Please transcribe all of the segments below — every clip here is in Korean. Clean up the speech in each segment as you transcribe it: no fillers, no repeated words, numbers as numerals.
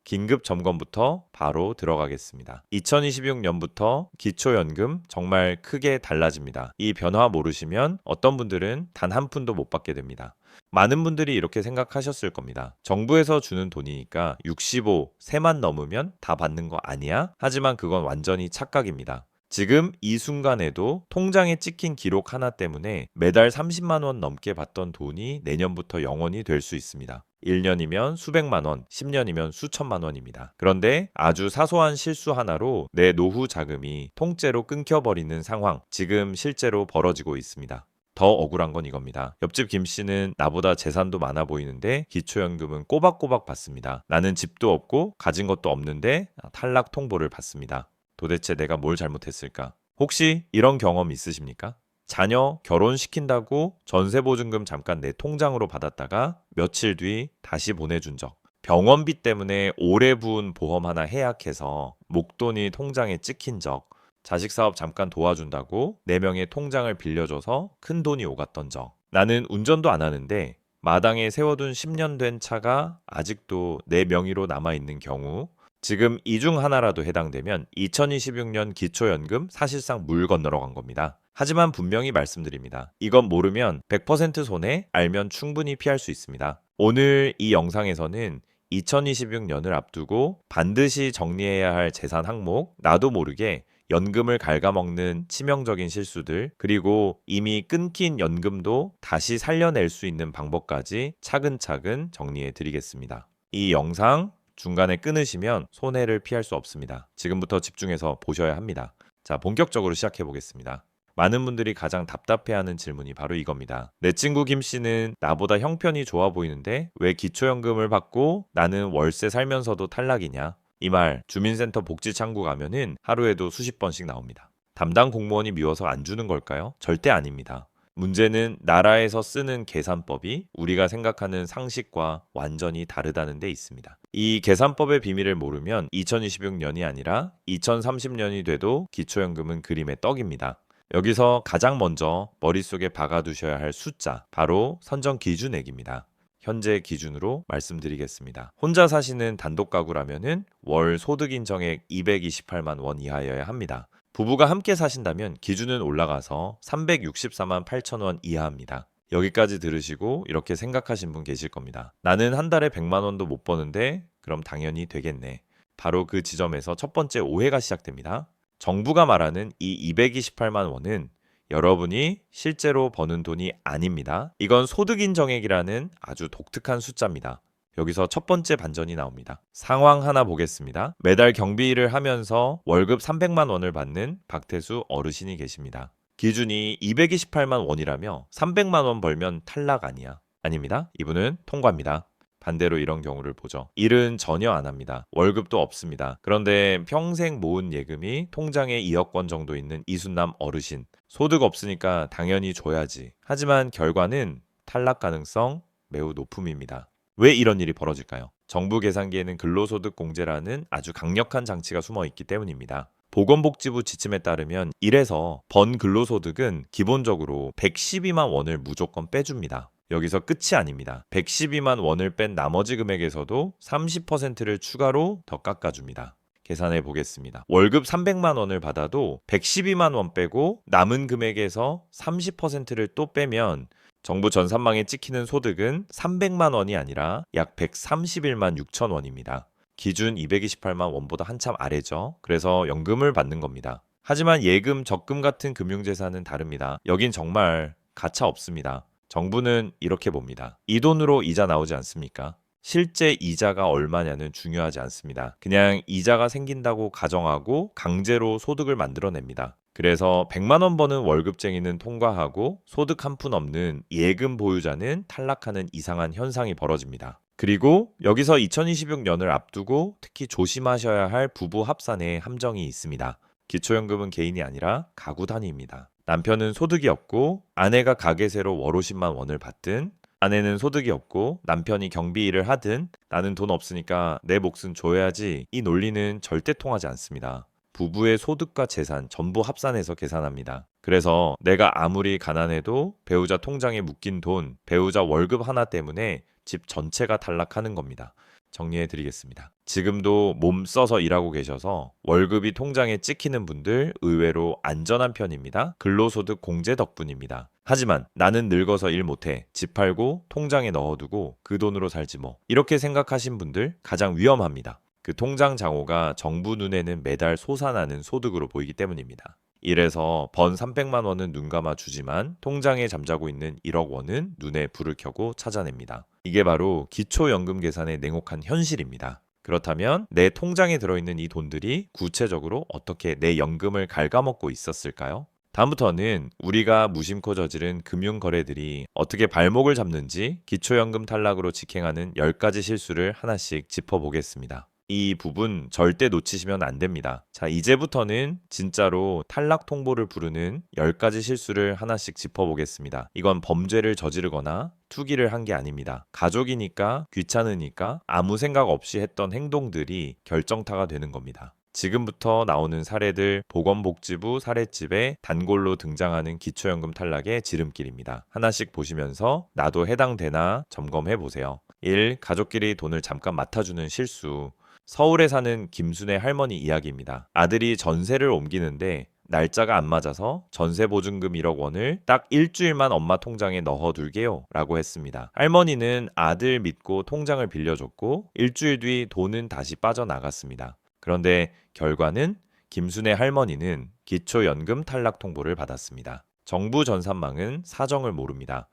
긴급 점검부터 바로 들어가겠습니다. 2026년부터 기초연금 정말 크게 달라집니다. 이 변화 모르시면 어떤 분들은 단 한 푼도 못 받게 됩니다. 많은 분들이 이렇게 생각하셨을 겁니다. 정부에서 주는 돈이니까 65, 세만 넘으면 다 받는 거 아니야? 하지만 그건 완전히 착각입니다. 지금 이 순간에도 통장에 찍힌 기록 하나 때문에 매달 30만 원 넘게 받던 돈이 내년부터 0원이 될 수 있습니다. 1년이면 수백만 원, 10년이면 수천만 원입니다. 그런데 아주 사소한 실수 하나로 내 노후 자금이 통째로 끊겨버리는 상황, 지금 실제로 벌어지고 있습니다. 더 억울한 건 이겁니다. 옆집 김 씨는 나보다 재산도 많아 보이는데 기초연금은 꼬박꼬박 받습니다. 나는 집도 없고 가진 것도 없는데 탈락 통보를 받습니다. 도대체 내가 뭘 잘못했을까? 혹시 이런 경험 있으십니까? 자녀 결혼시킨다고 전세보증금 잠깐 내 통장으로 받았다가 며칠 뒤 다시 보내준 적. 병원비 때문에 오래 부은 보험 하나 해약해서 목돈이 통장에 찍힌 적. 자식 사업 잠깐 도와준다고 4명의 통장을 빌려줘서 큰 돈이 오갔던 적. 나는 운전도 안 하는데 마당에 세워둔 10년 된 차가 아직도 내 명의로 남아있는 경우, 지금 이 중 하나라도 해당되면 2026년 기초연금 사실상 물 건너러 간 겁니다. 하지만 분명히 말씀드립니다. 이건 모르면 100% 손해, 알면 충분히 피할 수 있습니다. 오늘 이 영상에서는 2026년을 앞두고 반드시 정리해야 할 재산 항목, 나도 모르게 연금을 갉아먹는 치명적인 실수들, 그리고 이미 끊긴 연금도 다시 살려낼 수 있는 방법까지 차근차근 정리해 드리겠습니다. 이 영상 중간에 끊으시면 손해를 피할 수 없습니다. 지금부터 집중해서 보셔야 합니다. 자, 본격적으로 시작해 보겠습니다. 많은 분들이 가장 답답해하는 질문이 바로 이겁니다. 내 친구 김 씨는 나보다 형편이 좋아 보이는데 왜 기초연금을 받고 나는 월세 살면서도 탈락이냐? 이 말 주민센터 복지창구 가면은 하루에도 수십 번씩 나옵니다. 담당 공무원이 미워서 안 주는 걸까요? 절대 아닙니다. 문제는 나라에서 쓰는 계산법이 우리가 생각하는 상식과 완전히 다르다는 데 있습니다. 이 계산법의 비밀을 모르면 2026년이 아니라 2030년이 돼도 기초연금은 그림의 떡입니다. 여기서 가장 먼저 머릿속에 박아두셔야 할 숫자, 바로 선정 기준액입니다. 현재 기준으로 말씀드리겠습니다. 혼자 사시는 단독 가구라면은 월 소득 인정액 228만 원 이하여야 합니다. 부부가 함께 사신다면 기준은 올라가서 364만 8천 원 이하입니다. 여기까지 들으시고 이렇게 생각하신 분 계실 겁니다. 나는 한 달에 100만 원도 못 버는데 그럼 당연히 되겠네. 바로 그 지점에서 첫 번째 오해가 시작됩니다. 정부가 말하는 이 228만 원은 여러분이 실제로 버는 돈이 아닙니다. 이건 소득인정액이라는 아주 독특한 숫자입니다. 여기서 첫 번째 반전이 나옵니다. 상황 하나 보겠습니다. 매달 경비일을 하면서 월급 300만 원을 받는 박태수 어르신이 계십니다. 기준이 228만 원이라며 300만 원 벌면 탈락 아니야? 아닙니다. 이분은 통과입니다. 반대로 이런 경우를 보죠. 일은 전혀 안 합니다. 월급도 없습니다. 그런데 평생 모은 예금이 통장에 2억 원 정도 있는 이순남 어르신. 소득 없으니까 당연히 줘야지. 하지만 결과는 탈락 가능성 매우 높음입니다. 왜 이런 일이 벌어질까요? 정부 계산기에는 근로소득 공제라는 아주 강력한 장치가 숨어 있기 때문입니다. 보건복지부 지침에 따르면 1에서 번 근로소득은 기본적으로 112만 원을 무조건 빼줍니다. 여기서 끝이 아닙니다. 112만 원을 뺀 나머지 금액에서도 30%를 추가로 더 깎아줍니다. 계산해 보겠습니다. 월급 300만 원을 받아도 112만 원 빼고 남은 금액에서 30%를 또 빼면 정부 전산망에 찍히는 소득은 300만 원이 아니라 약 131만 6천 원입니다. 기준 228만 원보다 한참 아래죠. 그래서 연금을 받는 겁니다. 하지만 예금, 적금 같은 금융재산은 다릅니다. 여긴 정말 가차 없습니다. 정부는 이렇게 봅니다. 이 돈으로 이자 나오지 않습니까? 실제 이자가 얼마냐는 중요하지 않습니다. 그냥 이자가 생긴다고 가정하고 강제로 소득을 만들어냅니다. 그래서 100만 원 버는 월급쟁이는 통과하고 소득 한 푼 없는 예금 보유자는 탈락하는 이상한 현상이 벌어집니다. 그리고 여기서 2026년을 앞두고 특히 조심하셔야 할 부부 합산의 함정이 있습니다. 기초연금은 개인이 아니라 가구 단위입니다. 남편은 소득이 없고 아내가 가계세로 월 50만 원을 받든, 아내는 소득이 없고 남편이 경비 일을 하든 나는 돈 없으니까 내 몫은 줘야지, 이 논리는 절대 통하지 않습니다. 부부의 소득과 재산 전부 합산해서 계산합니다. 그래서 내가 아무리 가난해도 배우자 통장에 묶인 돈, 배우자 월급 하나 때문에 집 전체가 탈락하는 겁니다. 정리해 드리겠습니다. 지금도 몸 써서 일하고 계셔서 월급이 통장에 찍히는 분들 의외로 안전한 편입니다. 근로소득 공제 덕분입니다. 하지만 나는 늙어서 일 못해. 집 팔고 통장에 넣어두고 그 돈으로 살지 뭐. 이렇게 생각하신 분들 가장 위험합니다. 그 통장 잔고가 정부 눈에는 매달 솟아나는 소득으로 보이기 때문입니다. 이래서 번 300만 원은 눈 감아 주지만 통장에 잠자고 있는 1억 원은 눈에 불을 켜고 찾아냅니다. 이게 바로 기초연금 계산의 냉혹한 현실입니다. 그렇다면 내 통장에 들어있는 이 돈들이 구체적으로 어떻게 내 연금을 갉아먹고 있었을까요? 다음부터는 우리가 무심코 저지른 금융거래들이 어떻게 발목을 잡는지 기초연금 탈락으로 직행하는 10가지 실수를 하나씩 짚어보겠습니다. 이 부분 절대 놓치시면 안 됩니다. 자, 이제부터는 진짜로 탈락 통보를 부르는 10가지 실수를 하나씩 짚어보겠습니다. 이건 범죄를 저지르거나 투기를 한 게 아닙니다. 가족이니까 귀찮으니까 아무 생각 없이 했던 행동들이 결정타가 되는 겁니다. 지금부터 나오는 사례들 보건복지부 사례집에 단골로 등장하는 기초연금 탈락의 지름길입니다. 하나씩 보시면서 나도 해당되나 점검해 보세요. 1. 가족끼리 돈을 잠깐 맡아주는 실수. 서울에 사는 김순애 할머니 이야기입니다. 아들이 전세를 옮기는데 날짜가 안 맞아서 전세보증금 1억 원을 딱 일주일만 엄마 통장에 넣어둘게요 라고 했습니다. 할머니는 아들 믿고 통장을 빌려줬고 일주일 뒤 돈은 다시 빠져나갔습니다. 그런데 결과는 김순애 할머니는 기초연금 탈락 통보를 받았습니다. 정부 전산망은 사정을 모릅니다.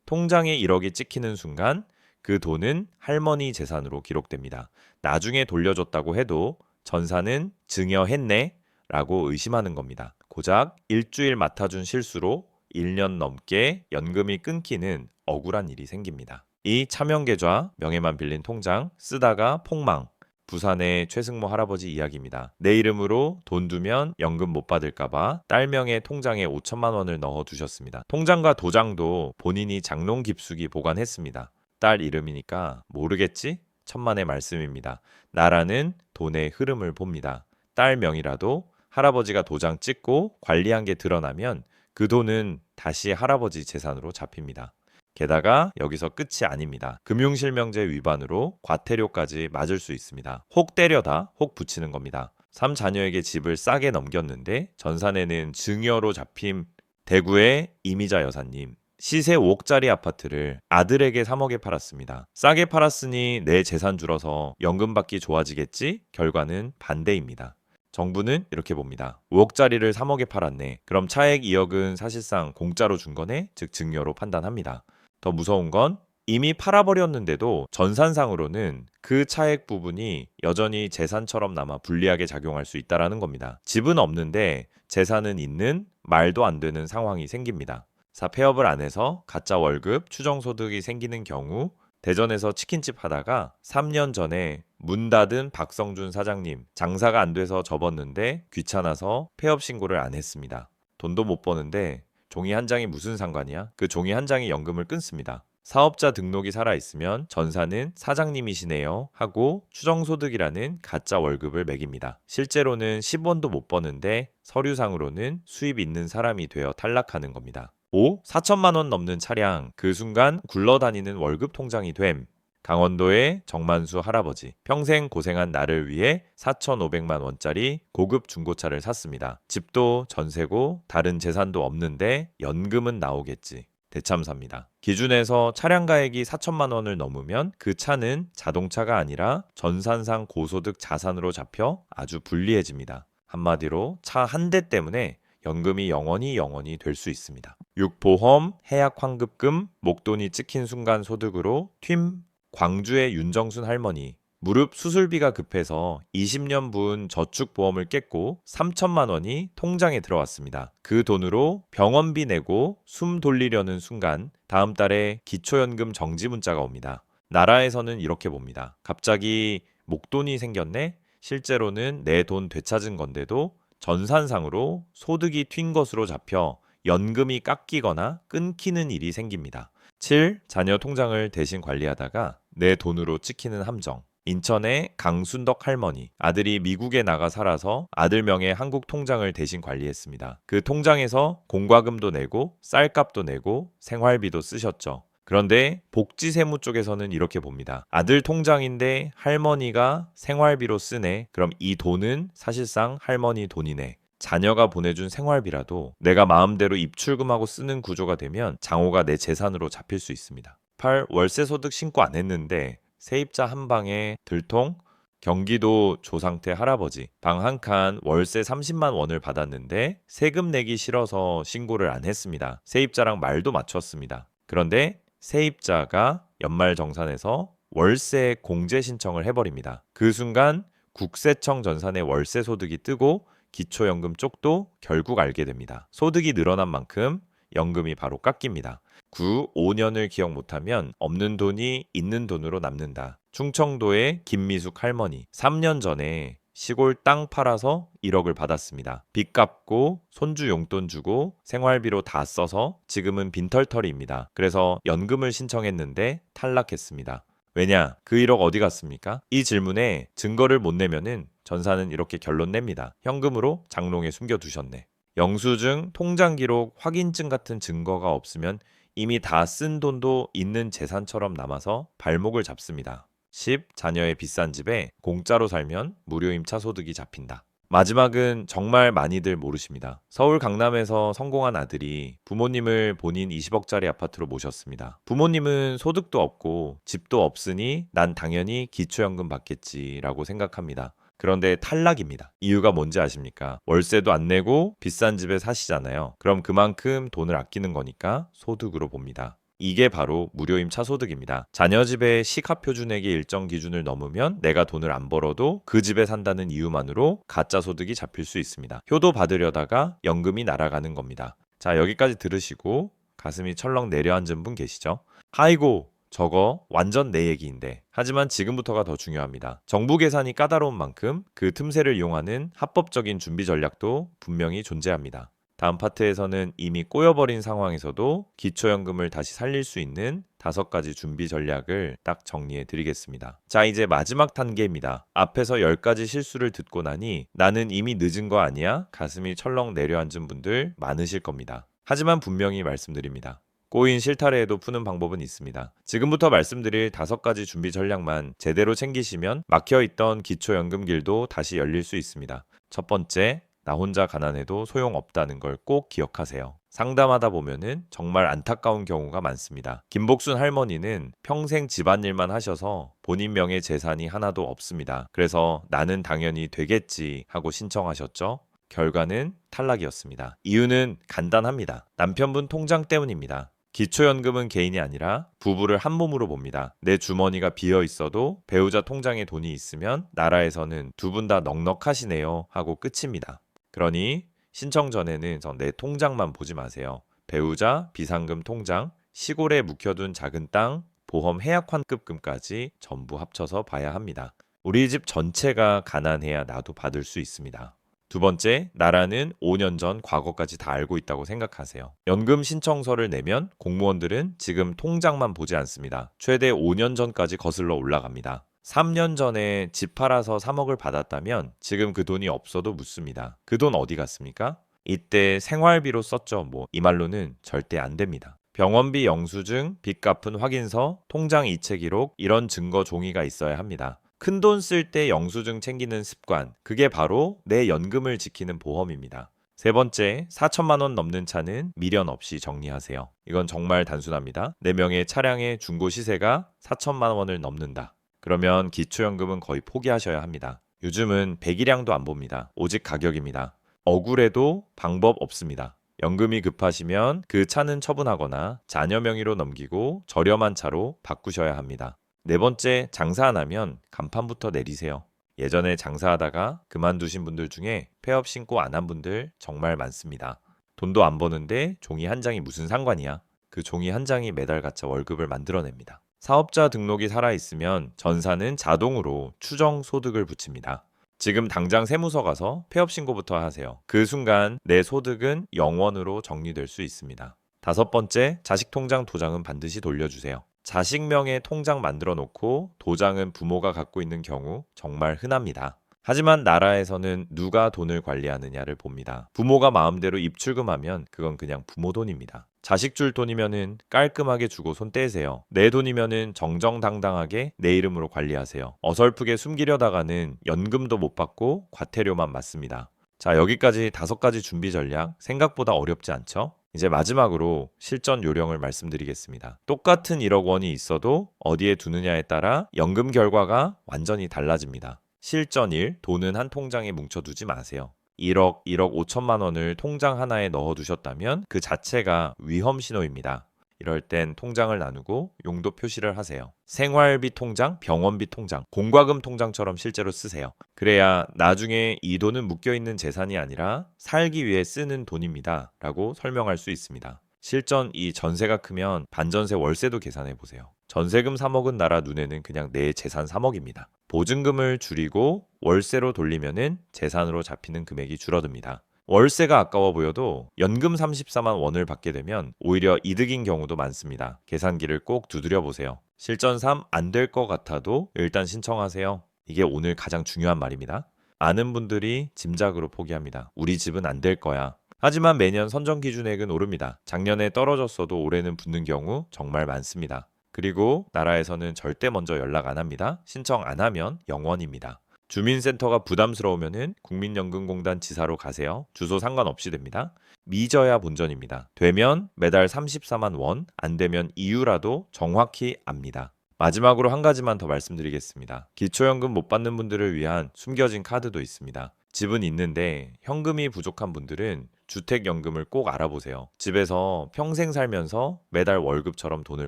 통장에 1억이 찍히는 순간 그 돈은 할머니 재산으로 기록됩니다. 나중에 돌려줬다고 해도 전사는 증여했네 라고 의심하는 겁니다. 고작 일주일 맡아준 실수로 1년 넘게 연금이 끊기는 억울한 일이 생깁니다. 이 차명계좌, 명예만 빌린 통장, 쓰다가 폭망. 부산의 최승모 할아버지 이야기입니다. 내 이름으로 돈 두면 연금 못 받을까봐 딸 명의 통장에 5천만 원을 넣어두셨습니다. 통장과 도장도 본인이 장롱 깊숙이 보관했습니다. 딸 이름이니까 모르겠지? 천만의 말씀입니다. 나라는 돈의 흐름을 봅니다. 딸 명이라도 할아버지가 도장 찍고 관리한 게 드러나면 그 돈은 다시 할아버지 재산으로 잡힙니다. 게다가 여기서 끝이 아닙니다. 금융실명제 위반으로 과태료까지 맞을 수 있습니다. 혹 때려다 혹 붙이는 겁니다. 3자녀에게 집을 싸게 넘겼는데 전산에는 증여로 잡힌 대구의 이미자 여사님. 시세 5억짜리 아파트를 아들에게 3억에 팔았습니다. 싸게 팔았으니 내 재산 줄어서 연금 받기 좋아지겠지? 결과는 반대입니다. 정부는 이렇게 봅니다. 5억짜리를 3억에 팔았네. 그럼 차액 2억은 사실상 공짜로 준 거네? 즉 증여로 판단합니다. 더 무서운 건 이미 팔아버렸는데도 전산상으로는 그 차액 부분이 여전히 재산처럼 남아 불리하게 작용할 수 있다는 겁니다. 집은 없는데 재산은 있는 말도 안 되는 상황이 생깁니다. 폐업을 안 해서 가짜 월급, 추정소득이 생기는 경우 대전에서 치킨집 하다가 3년 전에 문 닫은 박성준 사장님 장사가 안 돼서 접었는데 귀찮아서 폐업 신고를 안 했습니다. 돈도 못 버는데 종이 한 장이 무슨 상관이야? 그 종이 한 장이 연금을 끊습니다. 사업자 등록이 살아있으면 전사는 사장님이시네요 하고 추정소득이라는 가짜 월급을 매깁니다. 실제로는 10원도 못 버는데 서류상으로는 수입 있는 사람이 되어 탈락하는 겁니다. 5. 4천만 원 넘는 차량, 그 순간 굴러다니는 월급 통장이 됨. 강원도의 정만수 할아버지, 평생 고생한 나를 위해 4,500만 원짜리 고급 중고차를 샀습니다. 집도 전세고 다른 재산도 없는데 연금은 나오겠지. 대참사입니다. 기준에서 차량 가액이 4천만 원을 넘으면 그 차는 자동차가 아니라 전산상 고소득 자산으로 잡혀 아주 불리해집니다. 한마디로 차 한 대 때문에 연금이 영원히 될 수 있습니다. 6. 보험, 해약 환급금, 목돈이 찍힌 순간 소득으로 튠. 광주의 윤정순 할머니, 무릎 수술비가 급해서 20년 부은 저축보험을 깼고 3천만 원이 통장에 들어왔습니다. 그 돈으로 병원비 내고 숨 돌리려는 순간 다음 달에 기초연금 정지 문자가 옵니다. 나라에서는 이렇게 봅니다. 갑자기 목돈이 생겼네? 실제로는 내 돈 되찾은 건데도 전산상으로 소득이 튄 것으로 잡혀 연금이 깎이거나 끊기는 일이 생깁니다. 7. 자녀 통장을 대신 관리하다가 내 돈으로 찍히는 함정. 인천의 강순덕 할머니, 아들이 미국에 나가 살아서 아들 명의 한국 통장을 대신 관리했습니다. 그 통장에서 공과금도 내고 쌀값도 내고 생활비도 쓰셨죠. 그런데 복지세무 쪽에서는 이렇게 봅니다. 아들 통장인데 할머니가 생활비로 쓰네. 그럼 이 돈은 사실상 할머니 돈이네. 자녀가 보내준 생활비라도 내가 마음대로 입출금하고 쓰는 구조가 되면 장호가 내 재산으로 잡힐 수 있습니다. 8. 월세 소득 신고 안 했는데 세입자 한 방에 들통? 경기도 조상태 할아버지 방 한 칸 월세 30만 원을 받았는데 세금 내기 싫어서 신고를 안 했습니다. 세입자랑 말도 맞췄습니다. 그런데 세입자가 연말정산에서 월세 공제 신청을 해버립니다. 그 순간 국세청 전산에 월세 소득이 뜨고 기초연금 쪽도 결국 알게 됩니다. 소득이 늘어난 만큼 연금이 바로 깎입니다. 9. 5년을 기억 못하면 없는 돈이 있는 돈으로 남는다. 충청도의 김미숙 할머니 3년 전에 시골 땅 팔아서 1억을 받았습니다. 빚 갚고 손주 용돈 주고 생활비로 다 써서 지금은 빈털터리입니다. 그래서 연금을 신청했는데 탈락했습니다. 왜냐? 그 1억 어디 갔습니까? 이 질문에 증거를 못 내면은 전사는 이렇게 결론 냅니다. 현금으로 장롱에 숨겨두셨네. 영수증, 통장 기록, 확인증 같은 증거가 없으면 이미 다 쓴 돈도 있는 재산처럼 남아서 발목을 잡습니다. 10. 자녀의 비싼 집에 공짜로 살면 무료 임차 소득이 잡힌다. 마지막은 정말 많이들 모르십니다. 서울 강남에서 성공한 아들이 부모님을 본인 20억짜리 아파트로 모셨습니다. 부모님은 소득도 없고 집도 없으니 난 당연히 기초연금 받겠지라고 생각합니다. 그런데 탈락입니다. 이유가 뭔지 아십니까? 월세도 안 내고 비싼 집에 사시잖아요. 그럼 그만큼 돈을 아끼는 거니까 소득으로 봅니다. 이게 바로 무료임차 소득입니다. 자녀 집의 시가표준액의 일정 기준을 넘으면 내가 돈을 안 벌어도 그 집에 산다는 이유만으로 가짜 소득이 잡힐 수 있습니다. 효도 받으려다가 연금이 날아가는 겁니다. 자, 여기까지 들으시고 가슴이 철렁 내려앉은 분 계시죠? 아이고, 저거 완전 내 얘기인데. 하지만 지금부터가 더 중요합니다. 정부 계산이 까다로운 만큼 그 틈새를 이용하는 합법적인 준비 전략도 분명히 존재합니다. 다음 파트에서는 이미 꼬여버린 상황에서도 기초연금을 다시 살릴 수 있는 5가지 준비 전략을 딱 정리해 드리겠습니다. 자, 이제 마지막 단계입니다. 앞에서 10가지 실수를 듣고 나니 나는 이미 늦은 거 아니야? 가슴이 철렁 내려앉은 분들 많으실 겁니다. 하지만 분명히 말씀드립니다. 꼬인 실타래에도 푸는 방법은 있습니다. 지금부터 말씀드릴 5가지 준비 전략만 제대로 챙기시면 막혀있던 기초연금 길도 다시 열릴 수 있습니다. 첫 번째, 나 혼자 가난해도 소용없다는 걸 꼭 기억하세요. 상담하다 보면은 정말 안타까운 경우가 많습니다. 김복순 할머니는 평생 집안일만 하셔서 본인 명의 재산이 하나도 없습니다. 그래서 나는 당연히 되겠지 하고 신청하셨죠. 결과는 탈락이었습니다. 이유는 간단합니다. 남편분 통장 때문입니다. 기초연금은 개인이 아니라 부부를 한 몸으로 봅니다. 내 주머니가 비어 있어도 배우자 통장에 돈이 있으면 나라에서는 두 분 다 넉넉하시네요 하고 끝입니다. 그러니 신청 전에는 내 통장만 보지 마세요. 배우자, 비상금 통장, 시골에 묵혀둔 작은 땅, 보험 해약 환급금까지 전부 합쳐서 봐야 합니다. 우리 집 전체가 가난해야 나도 받을 수 있습니다. 두 번째, 나라는 5년 전 과거까지 다 알고 있다고 생각하세요. 연금 신청서를 내면 공무원들은 지금 통장만 보지 않습니다. 최대 5년 전까지 거슬러 올라갑니다. 3년 전에 집 팔아서 3억을 받았다면 지금 그 돈이 없어도 묻습니다. 그 돈 어디 갔습니까? 이때 생활비로 썼죠. 이 말로는 절대 안 됩니다. 병원비 영수증, 빚 갚은 확인서, 통장 이체 기록 이런 증거 종이가 있어야 합니다. 큰돈 쓸 때 영수증 챙기는 습관, 그게 바로 내 연금을 지키는 보험입니다. 세 번째, 4천만 원 넘는 차는 미련 없이 정리하세요. 이건 정말 단순합니다. 내 명의 차량의 중고 시세가 4천만 원을 넘는다. 그러면 기초연금은 거의 포기하셔야 합니다. 요즘은 배기량도 안 봅니다. 오직 가격입니다. 억울해도 방법 없습니다. 연금이 급하시면 그 차는 처분하거나 자녀 명의로 넘기고 저렴한 차로 바꾸셔야 합니다. 네 번째, 장사 안 하면 간판부터 내리세요. 예전에 장사하다가 그만두신 분들 중에 폐업 신고 안 한 분들 정말 많습니다. 돈도 안 버는데 종이 한 장이 무슨 상관이야? 그 종이 한 장이 매달 가짜 월급을 만들어냅니다. 사업자 등록이 살아있으면 전사는 자동으로 추정 소득을 붙입니다. 지금 당장 세무서 가서 폐업 신고부터 하세요. 그 순간 내 소득은 영원으로 정리될 수 있습니다. 5번째, 자식 통장 도장은 반드시 돌려주세요. 자식명의 통장 만들어 놓고 도장은 부모가 갖고 있는 경우 정말 흔합니다. 하지만 나라에서는 누가 돈을 관리하느냐를 봅니다. 부모가 마음대로 입출금하면 그건 그냥 부모 돈입니다. 자식 줄 돈이면은 깔끔하게 주고 손 떼세요. 내 돈이면은 정정당당하게 내 이름으로 관리하세요. 어설프게 숨기려다가는 연금도 못 받고 과태료만 맞습니다. 자, 여기까지 5가지 준비 전략 생각보다 어렵지 않죠? 이제 마지막으로 실전 요령을 말씀드리겠습니다. 똑같은 1억 원이 있어도 어디에 두느냐에 따라 연금 결과가 완전히 달라집니다. 실전 1, 돈은 한 통장에 뭉쳐두지 마세요. 1억, 1억 5천만 원을 통장 하나에 넣어두셨다면 그 자체가 위험 신호입니다. 이럴 땐 통장을 나누고 용도 표시를 하세요. 생활비 통장, 병원비 통장, 공과금 통장처럼 실제로 쓰세요. 그래야 나중에 이 돈은 묶여있는 재산이 아니라 살기 위해 쓰는 돈입니다 라고 설명할 수 있습니다. 실전 이 전세가 크면 반전세 월세도 계산해 보세요. 전세금 3억은 나라 눈에는 그냥 내 재산 3억입니다. 보증금을 줄이고 월세로 돌리면은 재산으로 잡히는 금액이 줄어듭니다. 월세가 아까워 보여도 연금 34만 원을 받게 되면 오히려 이득인 경우도 많습니다. 계산기를 꼭 두드려 보세요. 실전 3, 안 될 것 같아도 일단 신청하세요. 이게 오늘 가장 중요한 말입니다. 아는 분들이 짐작으로 포기합니다. 우리 집은 안 될 거야. 하지만 매년 선정 기준액은 오릅니다. 작년에 떨어졌어도 올해는 붙는 경우 정말 많습니다. 그리고 나라에서는 절대 먼저 연락 안 합니다. 신청 안 하면 0원입니다. 주민센터가 부담스러우면은 국민연금공단 지사로 가세요. 주소 상관없이 됩니다. 미져야 본전입니다. 되면 매달 34만 원, 안 되면 이유라도 정확히 압니다. 마지막으로 한 가지만 더 말씀드리겠습니다. 기초연금 못 받는 분들을 위한 숨겨진 카드도 있습니다. 집은 있는데 현금이 부족한 분들은 주택연금을 꼭 알아보세요. 집에서 평생 살면서 매달 월급처럼 돈을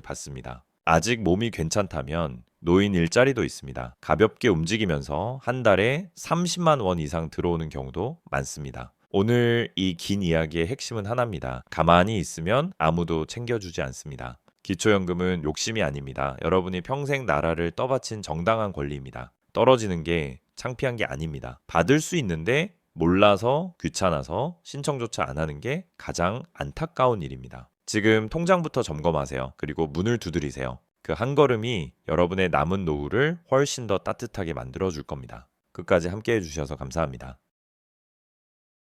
받습니다. 아직 몸이 괜찮다면 노인 일자리도 있습니다. 가볍게 움직이면서 한 달에 30만 원 이상 들어오는 경우도 많습니다. 오늘 이 긴 이야기의 핵심은 하나입니다. 가만히 있으면 아무도 챙겨주지 않습니다. 기초연금은 욕심이 아닙니다. 여러분이 평생 나라를 떠받친 정당한 권리입니다. 떨어지는 게 창피한 게 아닙니다. 받을 수 있는데 몰라서 귀찮아서 신청조차 안 하는 게 가장 안타까운 일입니다. 지금 통장부터 점검하세요. 그리고 문을 두드리세요. 그 한 걸음이 여러분의 남은 노후를 훨씬 더 따뜻하게 만들어 줄 겁니다. 끝까지 함께 해주셔서 감사합니다.